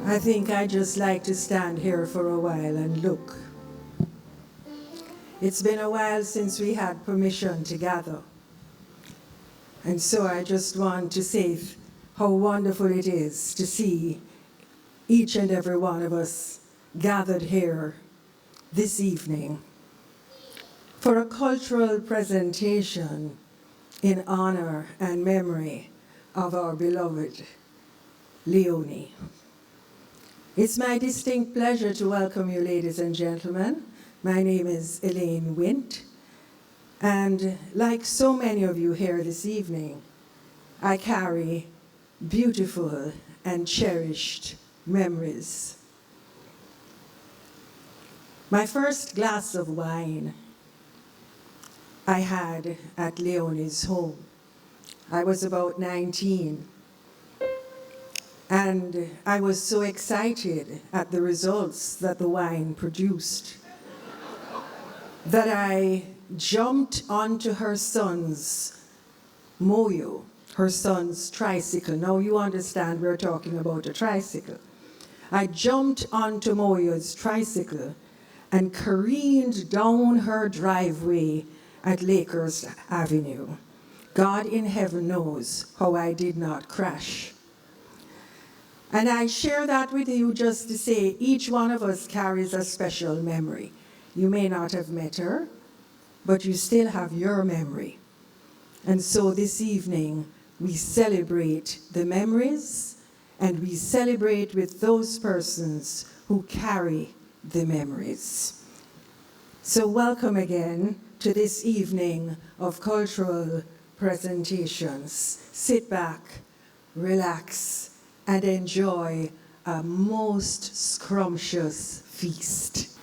I think I just like to stand here for a while and look. It's been a while since we had permission to gather. And so I just want to say how wonderful it is to see each and every one of us gathered here this evening for a cultural presentation in honor and memory of our beloved Leone. It's my distinct pleasure to welcome you, ladies and gentlemen. My name is Elaine Wint, and like so many of you here this evening, I carry beautiful and cherished memories. My first glass of wine I had at Leone's home. I was about 19. And I was so excited at the results that the wine produced that I jumped onto her son's moyo, her son's tricycle. Now you understand we're talking about a tricycle. I jumped onto Moyo's tricycle and careened down her driveway at Lakers Avenue. God in heaven knows how I did not crash. And I share that with you just to say each one of us carries a special memory. You may not have met her, but you still have your memory. And so this evening, we celebrate the memories, and we celebrate with those persons who carry the memories. So welcome again to this evening of cultural presentations. Sit back, relax, and enjoy a most scrumptious feast.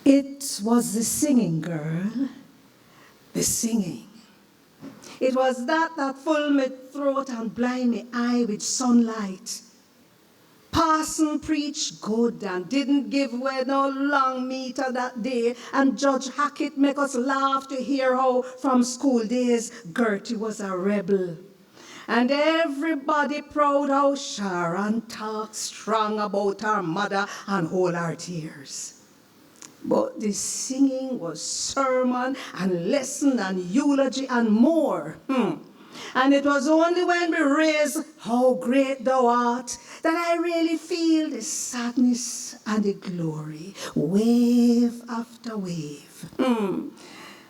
It was the singing, girl. The singing. It was that full me throat and blind me eye with sunlight. Parson preached good and didn't give away no long meter that day. And Judge Hackett make us laugh to hear how from school days Gertie was a rebel. And everybody proud how Sharon talked strong about her mother and hold her tears. But the singing was sermon and lesson and eulogy and more. And it was only when we raised how great thou art that I really feel the sadness and the glory, wave after wave.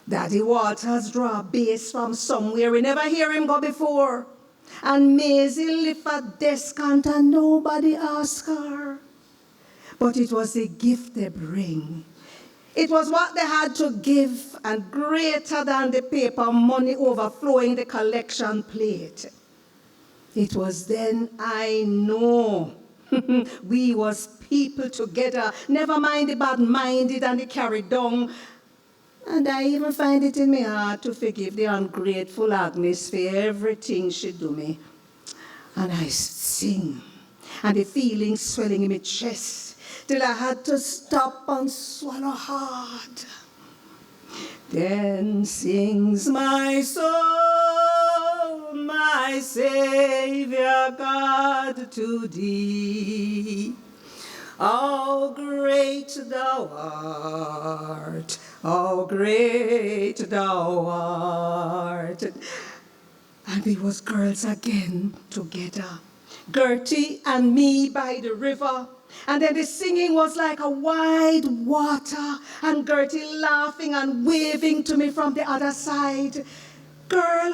Daddy Walters draw a bass from somewhere, we never hear him go before. And Maisie lift a descant and nobody ask her. But it was the gift they bring. It was what they had to give, and greater than the paper money overflowing the collection plate. It was then I know we was people together, never mind the bad-minded and the carried down. And I even find it in my heart to forgive the ungrateful Agnes for everything she do me. And I sing, and the feeling swelling in my chest, till I had to stop and swallow hard. Then sings my soul, my Savior God, to thee. How great thou art, how great thou art. And we was girls again together, Gertie and me by the river. And then the singing was like a wide water, and Gertie laughing and waving to me from the other side. Girl,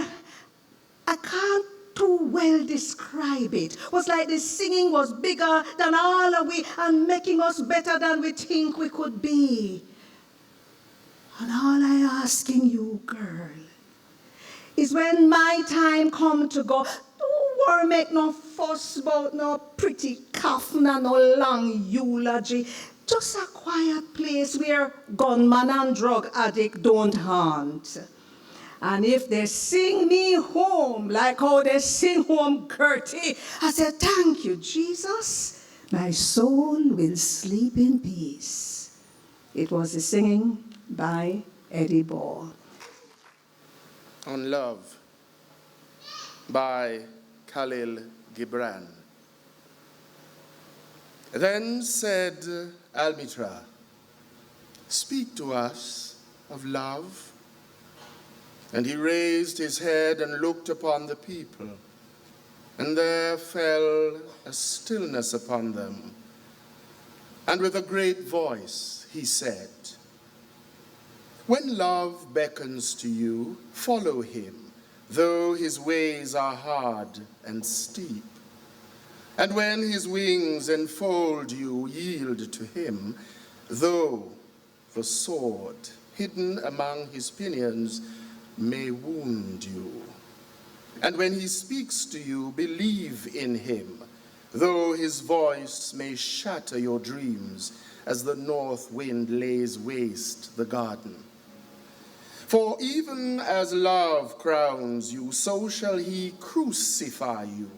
I can't too well describe it. It was like the singing was bigger than all of we and making us better than we think we could be. And all I asking you, girl, is when my time come to go, don't worry, make no fuss about no pretty coffin and no long eulogy. Just a quiet place where gunman and drug addict don't haunt. And if they sing me home like how they sing home Gertie, I say, thank you, Jesus. My soul will sleep in peace. It was the singing by Eddie Ball. On Love by Khalil Gibran. Then said Almitra, speak to us of love. And he raised his head and looked upon the people, and there fell a stillness upon them. And with a great voice he said, when love beckons to you, follow him, though his ways are hard and steep. And when his wings enfold you, yield to him, though the sword hidden among his pinions may wound you. And when he speaks to you, believe in him, though his voice may shatter your dreams as the north wind lays waste the garden. For even as love crowns you, so shall he crucify you.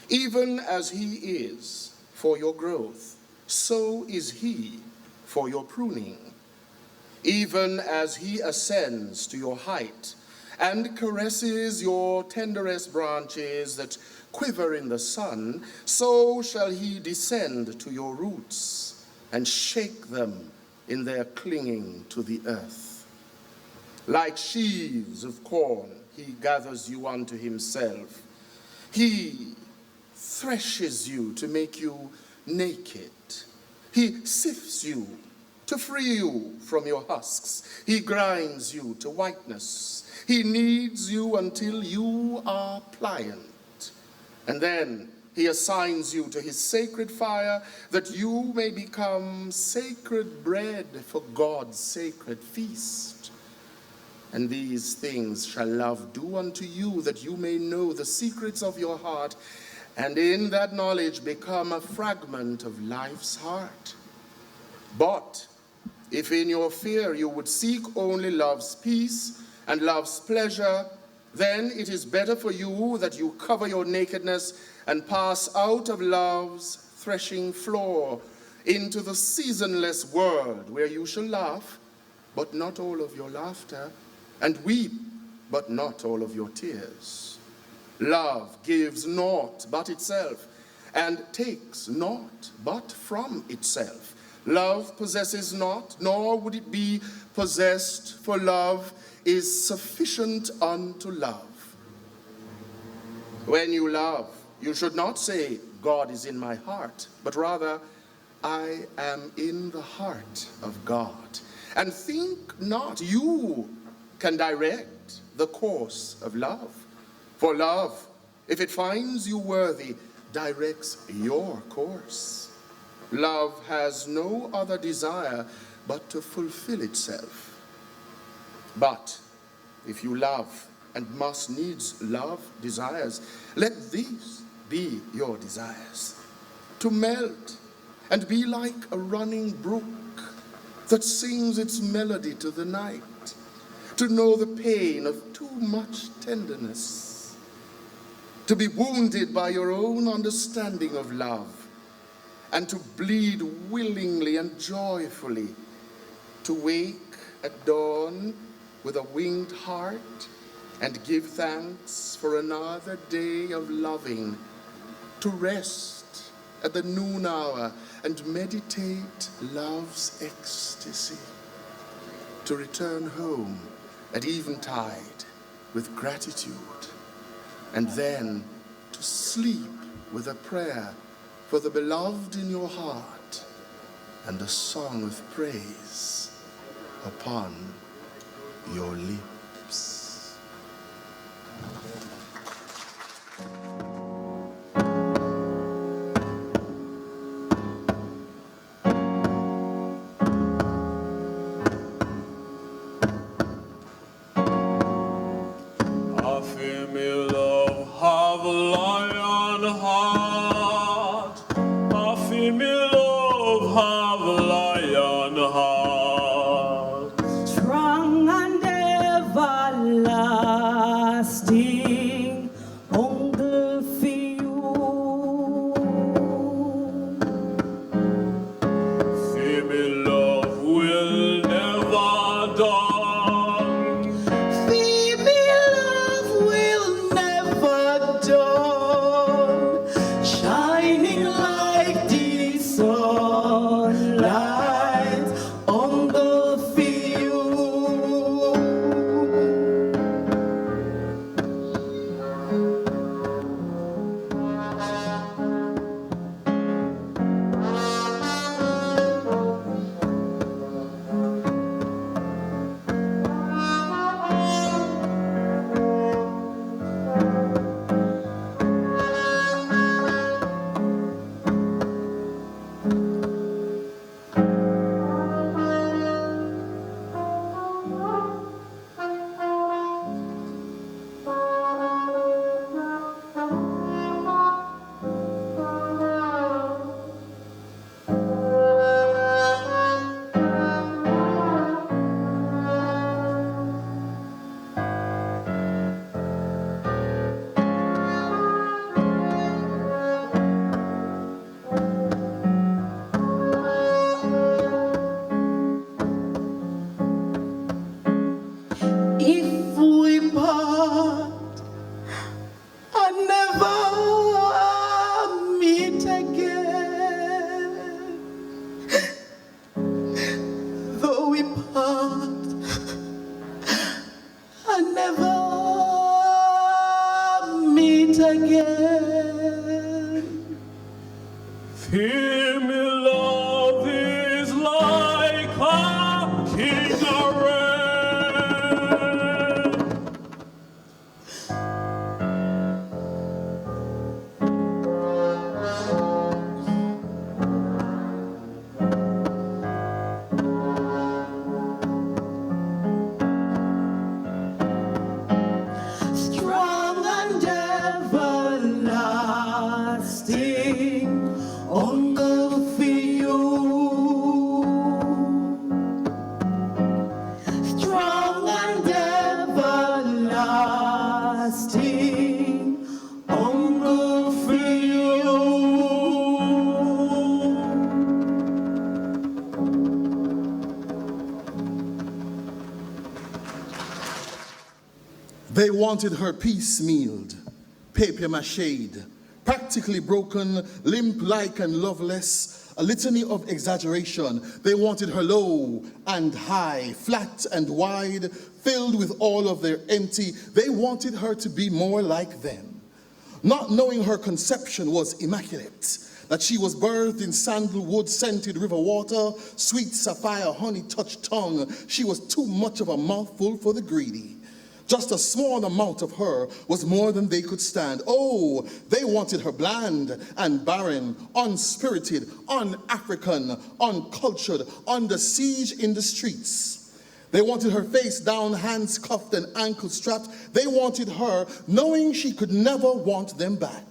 Even as he is for your growth, so is he for your pruning. Even as he ascends to your height and caresses your tenderest branches that quiver in the sun, so shall he descend to your roots and shake them in their clinging to the earth. Like sheaves of corn, he gathers you unto himself. He threshes you to make you naked. He sifts you to free you from your husks. He grinds you to whiteness. He kneads you until you are pliant. And then he assigns you to his sacred fire that you may become sacred bread for God's sacred feast. And these things shall love do unto you, that you may know the secrets of your heart, and in that knowledge become a fragment of life's heart. But If in your fear you would seek only love's peace and love's pleasure, then it is better for you that you cover your nakedness and pass out of love's threshing floor into the seasonless world where you shall laugh, but not all of your laughter, and weep, but not all of your tears. Love gives naught but itself, and takes naught but from itself. Love possesses not, nor would it be possessed, for love is sufficient unto love. When you love, you should not say, God is in my heart, but rather, I am in the heart of God. And think not you can direct the course of love. For love, if it finds you worthy, directs your course. Love has no other desire but to fulfill itself. But if you love and must needs love desires, let these be your desires: to melt and be like a running brook that sings its melody to the night, to know the pain of too much tenderness, to be wounded by your own understanding of love, and to bleed willingly and joyfully, to wake at dawn with a winged heart and give thanks for another day of loving, to rest at the noon hour and meditate love's ecstasy, to return home at eventide with gratitude, and then to sleep with a prayer for the beloved in your heart and a song of praise upon your lips. I feel me love have a lion heart. I feel me love have a lion heart. Strong and everlasting, hunger for you. Feel me love will never done. Feel me love will never dawn, shining like the sunlight They wanted her piecemealed, papier-mâchéd, practically broken, limp-like and loveless, a litany of exaggeration. They wanted her low and high, flat and wide, filled with all of their empty. They wanted her to be more like them. Not knowing her conception was immaculate, that she was birthed in sandalwood-scented river water, sweet sapphire, honey-touched tongue. She was too much of a mouthful for the greedy. Just a small amount of her was more than they could stand. Oh, they wanted her bland and barren, unspirited, un-African, uncultured, under siege in the streets. They wanted her face down, hands cuffed and ankles strapped. They wanted her knowing she could never want them back.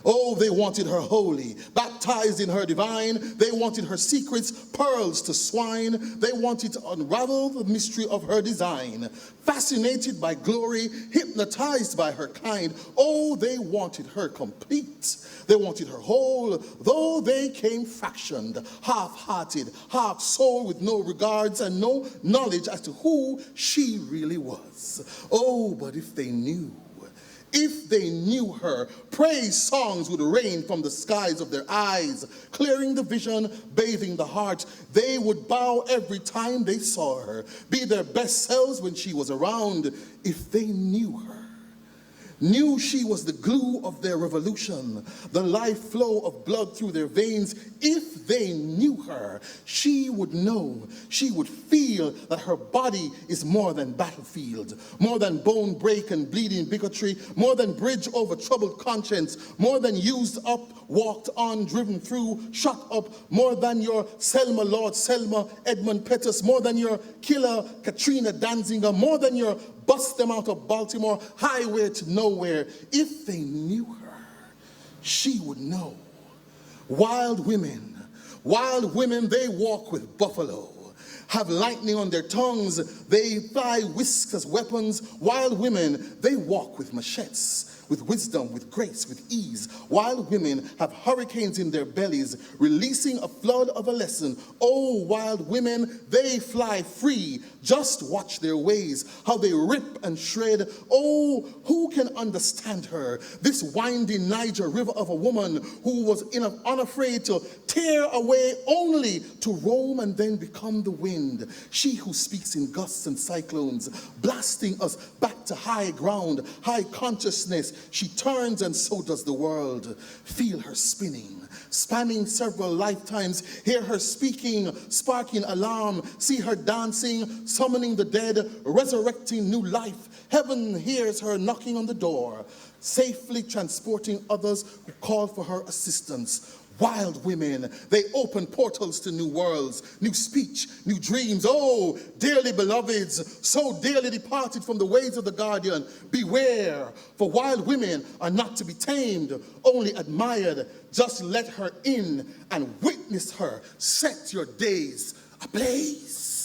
Oh, they wanted her holy, baptized in her divine. They wanted her secrets, pearls to swine. They wanted to unravel the mystery of her design. Fascinated by glory, hypnotized by her kind. Oh, they wanted her complete. They wanted her whole, though they came fractioned, half-hearted, half-soul, with no regards and no knowledge as to who she really was. Oh, but if they knew her, praise songs would rain from the skies of their eyes, clearing the vision, bathing the heart. They would bow every time they saw her, be their best selves when she was around. If they knew her, knew she was the glue of their revolution, the life flow of blood through their veins. If they knew her, she would know, she would feel that her body is more than battlefield, more than bone break and bleeding bigotry, more than bridge over troubled conscience, more than used up, walked on, driven through, shot up, more than your Selma Lord Selma, Edmund Pettus, more than your killer Katrina Danziger, more than your bust them out of Baltimore, highway to nowhere. If they knew her, she would know. Wild women, they walk with buffalo, have lightning on their tongues, they fly whisks as weapons. Wild women, they walk with machetes, with wisdom, with grace, with ease. Wild women have hurricanes in their bellies, releasing a flood of a lesson. Oh, wild women, they fly free. Just watch their ways, how they rip and shred. Oh, who can understand her? This winding Niger river of a woman who was unafraid to tear away, only to roam and then become the wind. She who speaks in gusts and cyclones, blasting us back to high ground, high consciousness. She turns and so does the world. Feel her spinning, spanning several lifetimes. Hear her speaking, sparking alarm. See her dancing, summoning the dead, resurrecting new life. Heaven hears her knocking on the door, safely transporting others who call for her assistance. Wild women, they open portals to new worlds, new speech, new dreams. Oh, dearly beloveds, so dearly departed from the ways of the guardian, beware, for wild women are not to be tamed, only admired. Just let her in and witness her. Set your days ablaze.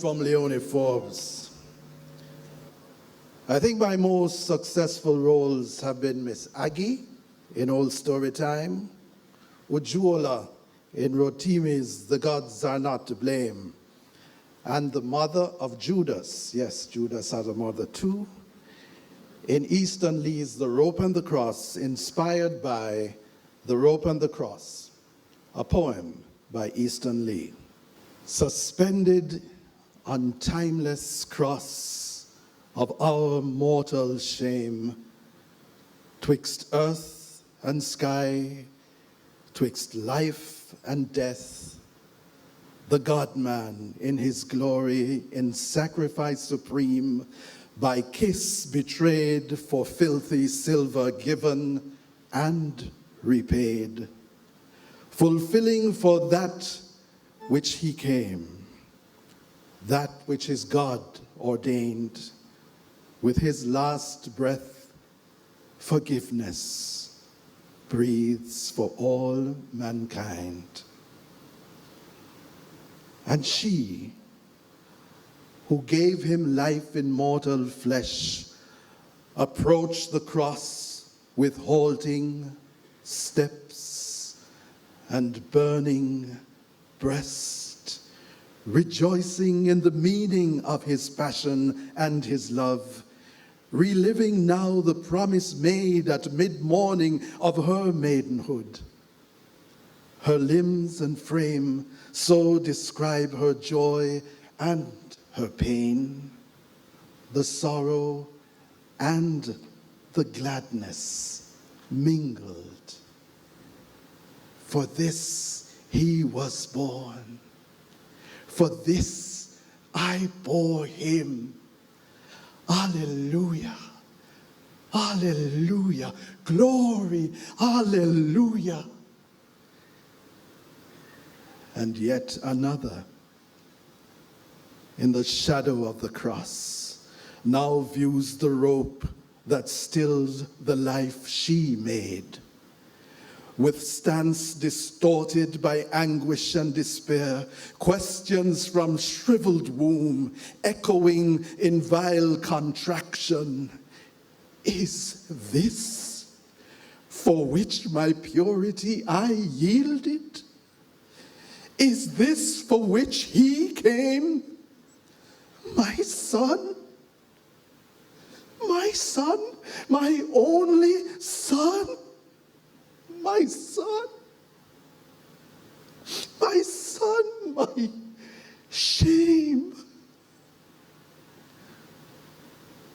from Leone Forbes. I think my most successful roles have been Miss Aggie in Old Story Time, Ujuola in Rotimi's The Gods Are Not to Blame, and the mother of Judas, yes, Judas had a mother too, in Easton Lee's The Rope and the Cross, inspired by The Rope and the Cross, a poem by Easton Lee. Suspended on timeless cross of our mortal shame, twixt earth and sky, twixt life and death, the God-man in his glory, in sacrifice supreme, by kiss betrayed, for filthy silver given and repaid, fulfilling for that which he came, that which is God ordained, with his last breath, forgiveness breathes for all mankind. And she, who gave him life in mortal flesh, approached the cross with halting steps and burning breast, rejoicing in the meaning of his passion and his love, reliving now the promise made at mid-morning of her maidenhood. Her limbs and frame so describe her joy and her pain, the sorrow and the gladness mingled. For this he was born, for this I bore him. Alleluia, alleluia, glory, alleluia. And yet another, in the shadow of the cross, now views the rope that stilled the life she made. With stance distorted by anguish and despair, questions from shriveled womb echoing in vile contraction. Is this for which my purity I yielded? Is this for which he came? My son, my only son, my son, my shame.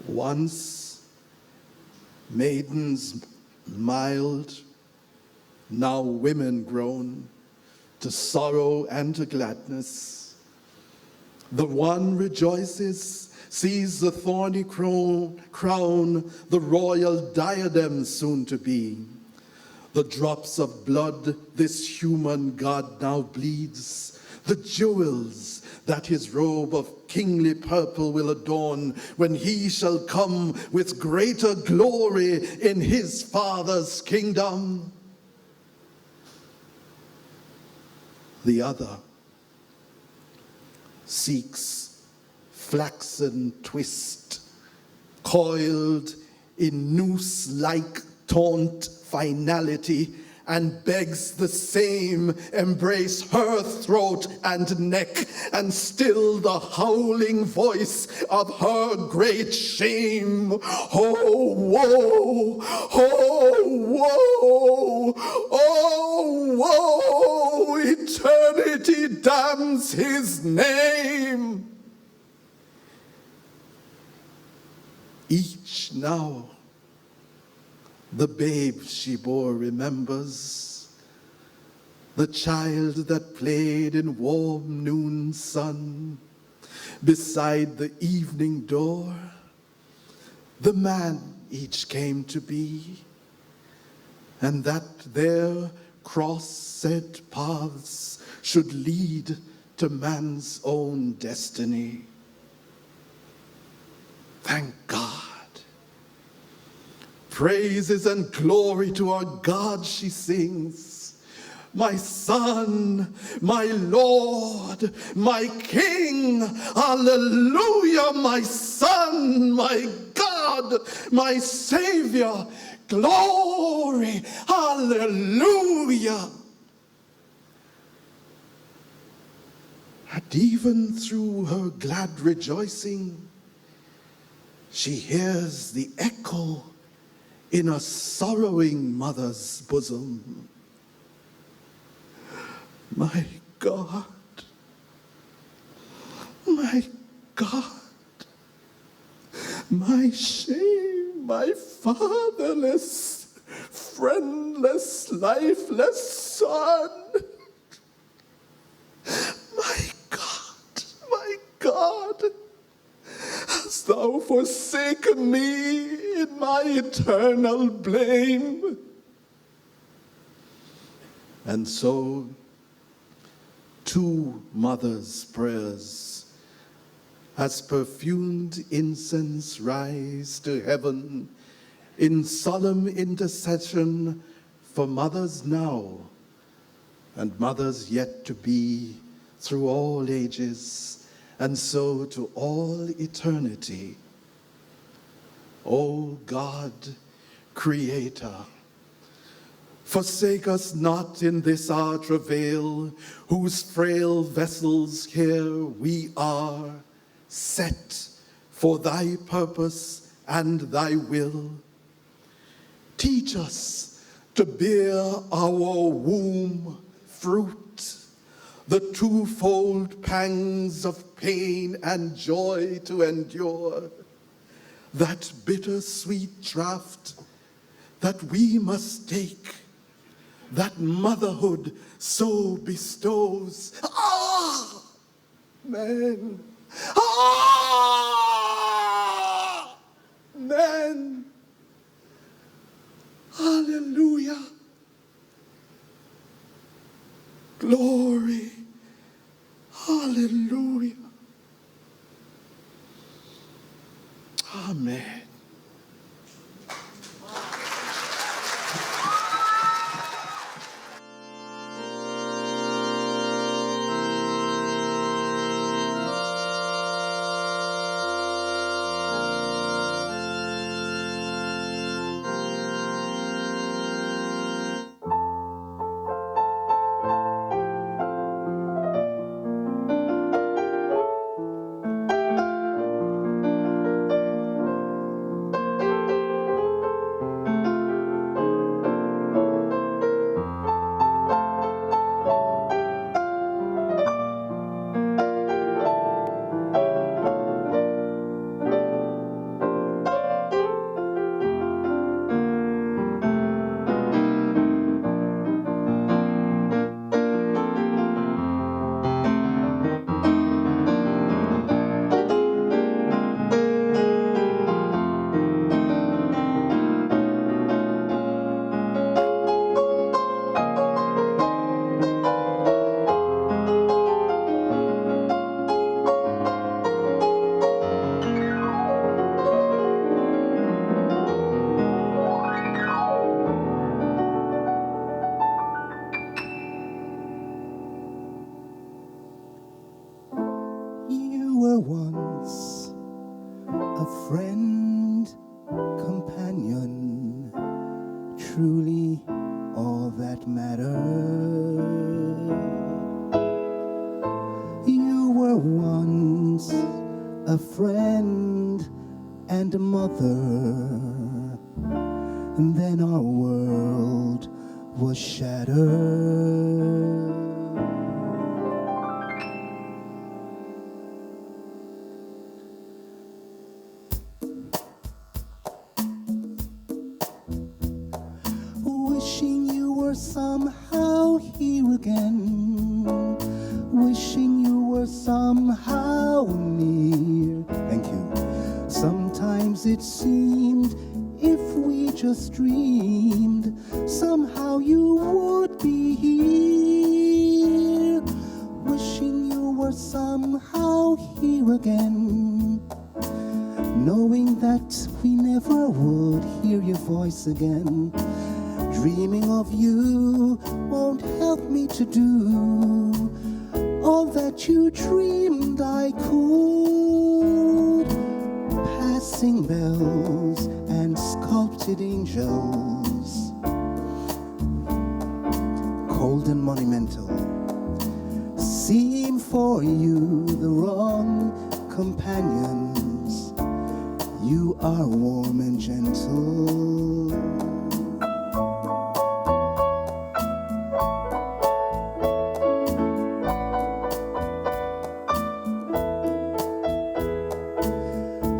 Once maidens mild, now women grown, to sorrow and to gladness. The one rejoices, sees the thorny crown, the royal diadem soon to be. The drops of blood this human God now bleeds, the jewels that his robe of kingly purple will adorn when he shall come with greater glory in his Father's kingdom. The other seeks flaxen twist, coiled in noose-like taunt finality, and begs the same embrace her throat and neck, and still the howling voice of her great shame. Oh woe, oh woe, oh woe, eternity damns his name. Each now the babe she bore remembers, the child that played in warm noon sun beside the evening door, the man each came to be, and that their cross-set paths should lead to man's own destiny. Thank God. Praises and glory to our God, she sings. my son, my Lord, my King. Hallelujah, my son, my God, my Savior. Glory, hallelujah. And even through her glad rejoicing, she hears the echo in a sorrowing mother's bosom. My God, my God, my shame, my fatherless, friendless, lifeless son. My God, hast thou forsaken me in my eternal blame? And so, two mothers' prayers, as perfumed incense rise to heaven in solemn intercession for mothers now and mothers yet to be through all ages, and so to all eternity. O God, Creator, forsake us not in this our travail, whose frail vessels here we are, set for thy purpose and thy will. Teach us to bear our womb fruit, the twofold pangs of pain and joy to endure, that bittersweet draught that we must take, that motherhood so bestows. Men. Men. Hallelujah. Glory. Hallelujah. Amen. Once a friend, companion, truly all that mattered. You were once a friend and a mother, and then our world was shattered. Wishing you were somehow here again, wishing you were somehow near. Thank you. Sometimes it seemed if we just dreamed, somehow you would be here. Wishing you were somehow here again, knowing that we never would hear your voice again. Dreaming of you won't help me to do all that you dreamed I could. Passing bells and sculpted angels, cold and monumental, seem for you the wrong companions. You are warm and gentle.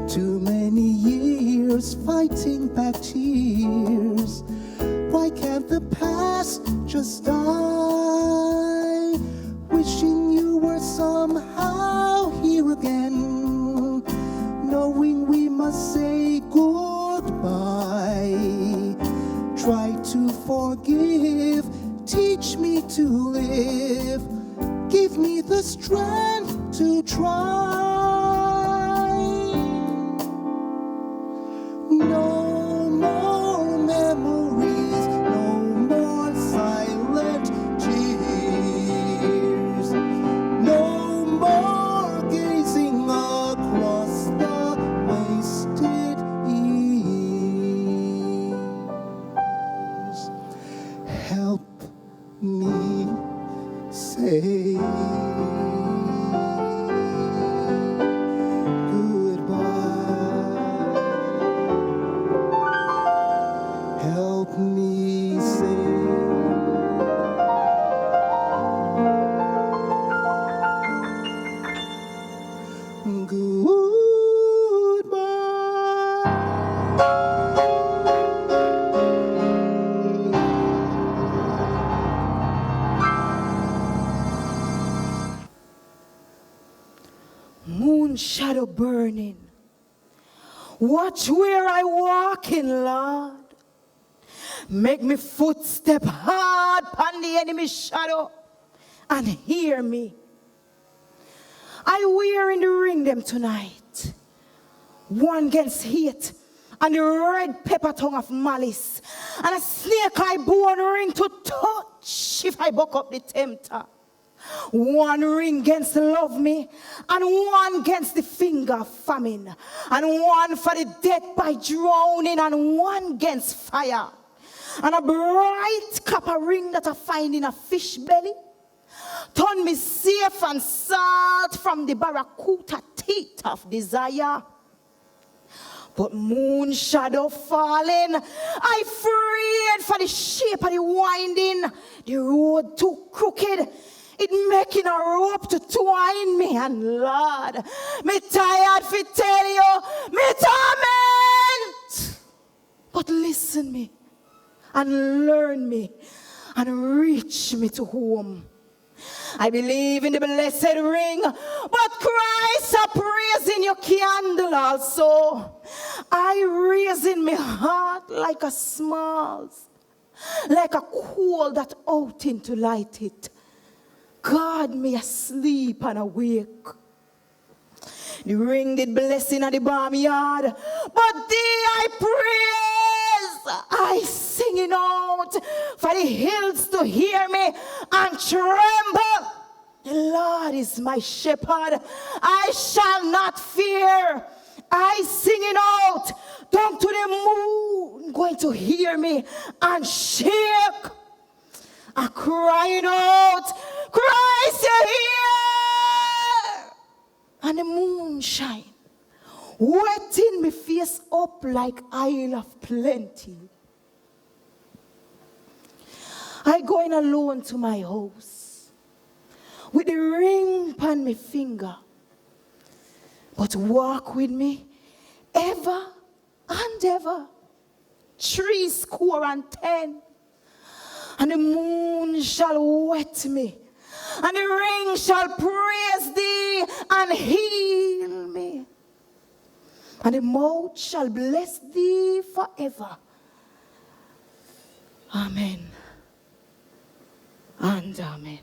Too many years fighting back tears. Why can't the past just die? Wishing you were somehow here again, knowing we must say goodbye. Try to forgive, teach me to live, give me the strength to try. No more memories, no more silent tears, no more gazing across the wasted years. Help me say goodbye. Help me say Moon shadow burning. Watch where I walk in, Lord. Make me footstep hard upon the enemy's shadow and hear me. I wear in the ring them tonight. One against hate and the red pepper tongue of malice and a snake eye bone ring to touch if I buck up the tempter. One ring against love me, and one against the finger of famine, and one for the death by drowning, and one against fire. And a bright copper ring that I find in a fish belly, turn me safe and salt from the barracuda teeth of desire. But moon shadow falling, I afraid for the shape of the winding, the road too crooked. It making a rope to twine me, and Lord, me tired fi tell you, me torment. But listen me, and learn me, and reach me to home. I believe in the blessed ring, but Christ a praising your candle also. I raise in my heart like a smalls, like a coal that out into light it. God me asleep and awake. The ring did blessing at the barnyard, but thee I praise. I singing out for the hills to hear me and tremble. The Lord is my shepherd, I shall not fear. I singing out down to the moon, going to hear me and shake. I'm crying out, Christ, you're here! And the moon shine, wetting me face up like Isle of Plenty. I going alone to my house, with the ring upon my finger. But walk with me, ever and ever, 70. And the moon shall wet me, and the ring shall praise thee and heal me. And the mouth shall bless thee forever. Amen and amen.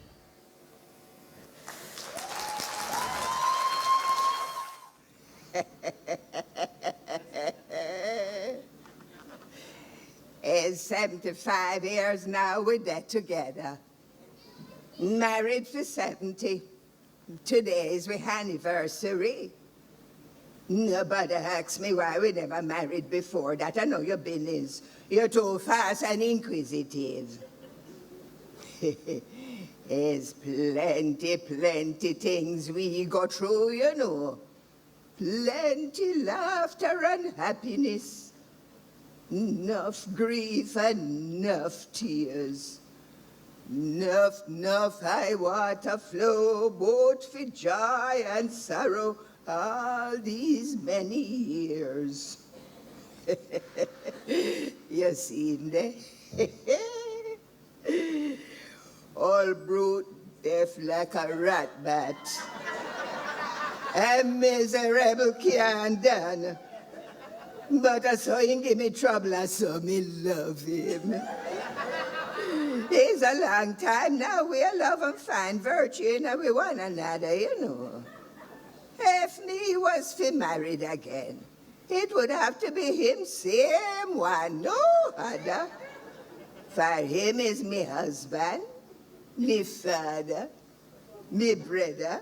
As 75 years now we're dead together. Married for 70. Today's we anniversary. Nobody asks me why we never married before that. I know your business. You're too fast and inquisitive. There's plenty things we go through, you know. Plenty laughter and happiness. Enough grief and enough tears. Enough high water flow, both for joy and sorrow, all these many years. You seen that? All brute, deaf like a rat bat. A miserable can't done. But I saw him give me trouble, I saw me love him. It's a long time now we love and find virtue in we one another, you know. If me was for married again, it would have to be him, same one, no other. For him is me husband, me father, me brother,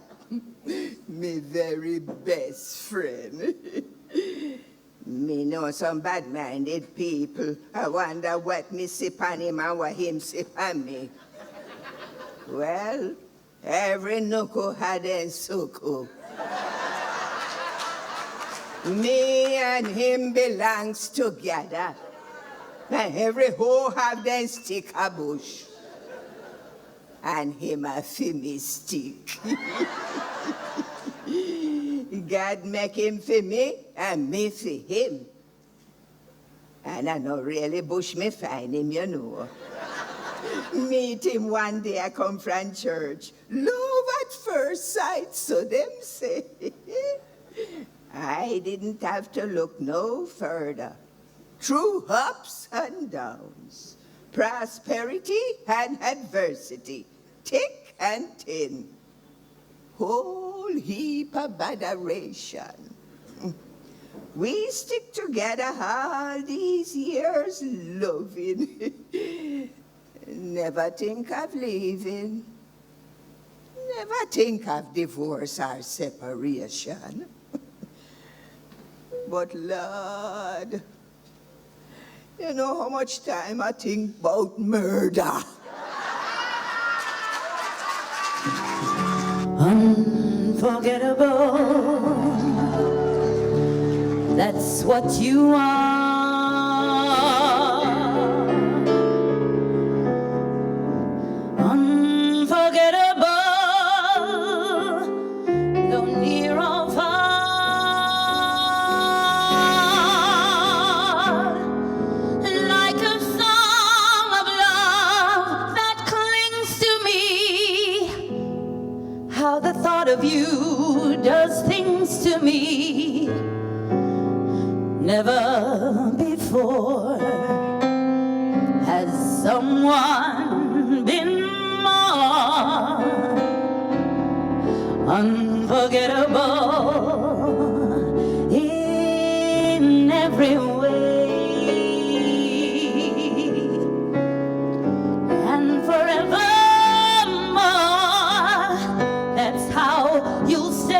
me very best friend. Me know some bad-minded people. I wonder what me sip on him and what him sip on me. Well, every nuku had a suku. Me and him belongs together. And every hoe have them stick a bush. And him a fi me stick. God make him for me and me for him. And I know really bush me find him, you know. Meet him one day I come from church. Love at first sight, so them say. I didn't have to look no further. Through ups and downs, prosperity and adversity, thick and thin. Whole heap of adoration. We stick together all these years loving. Never think of leaving. Never think of divorce or separation. But Lord, you know how much time I think about murder. Unforgettable, that's what you are. Unforgettable, though near or far, like a song of love that clings to me. How the thought of you does things to me. Never before has someone been more unforgettable in every way. And forevermore, that's how you'll stay.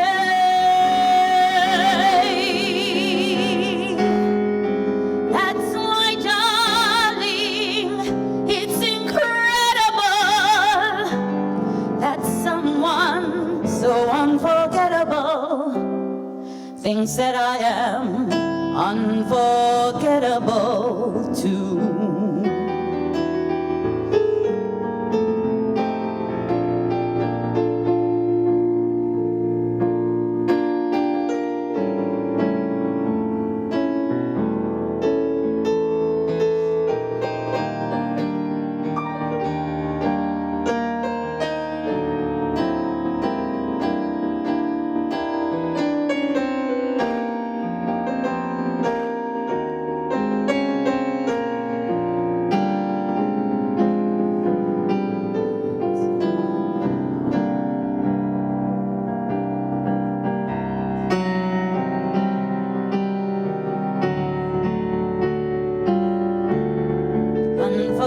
That's why, darling, it's incredible that someone so unforgettable thinks that I am unforgettable too.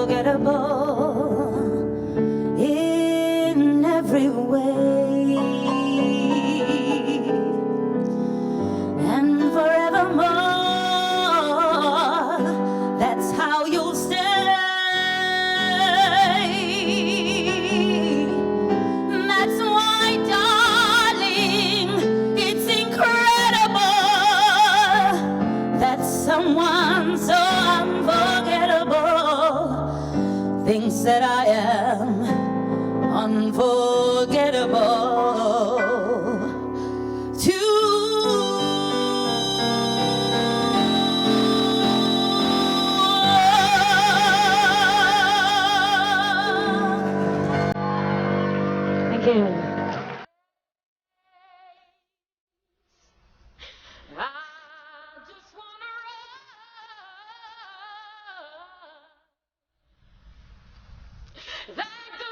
unforgettable in every way, and forevermore, that's how you'll stay. That's why, darling, it's incredible that someone so unforgettable thinks that I am unforgettable too. Thank you. I just wanna run that good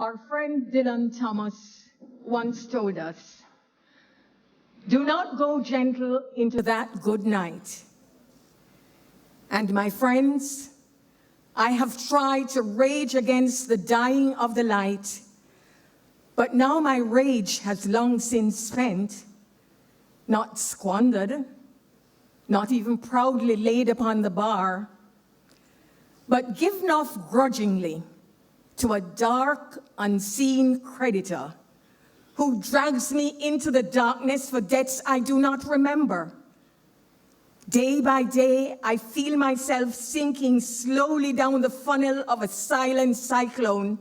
Our friend Dylan Thomas once told us, "Do not go gentle into that good night." And my friends, I have tried to rage against the dying of the light, but now my rage has long since spent, not squandered, not even proudly laid upon the bar, but given off grudgingly to a dark, unseen creditor who drags me into the darkness for debts I do not remember. Day by day, I feel myself sinking slowly down the funnel of a silent cyclone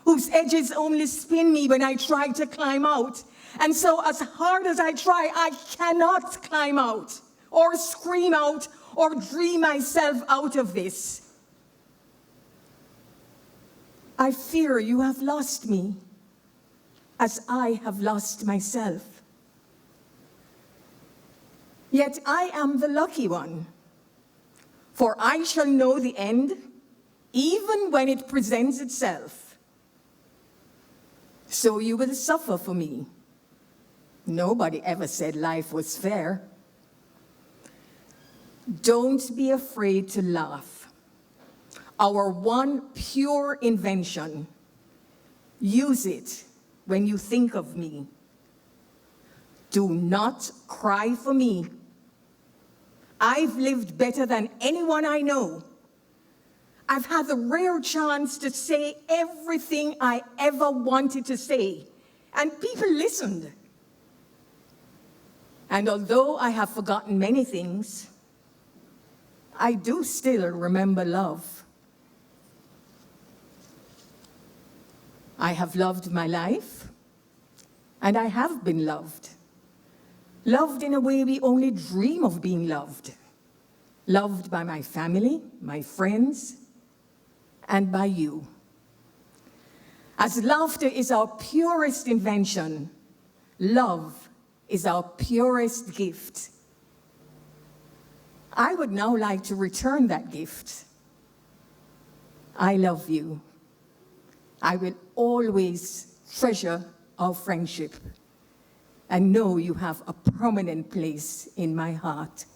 whose edges only spin me when I try to climb out. And so as hard as I try, I cannot climb out or scream out or dream myself out of this. I fear you have lost me as I have lost myself. Yet I am the lucky one, for I shall know the end, even when it presents itself. So you will suffer for me. Nobody ever said life was fair. Don't be afraid to laugh. Our one pure invention. Use it when you think of me. Do not cry for me. I've lived better than anyone I know. I've had the rare chance to say everything I ever wanted to say, and people listened. And although I have forgotten many things, I do still remember love. I have loved my life, and I have been loved. Loved in a way we only dream of being loved. Loved by my family, my friends, and by you. As laughter is our purest invention, love is our purest gift. I would now like to return that gift. I love you. I will always treasure our friendship and know you have a prominent place in my heart.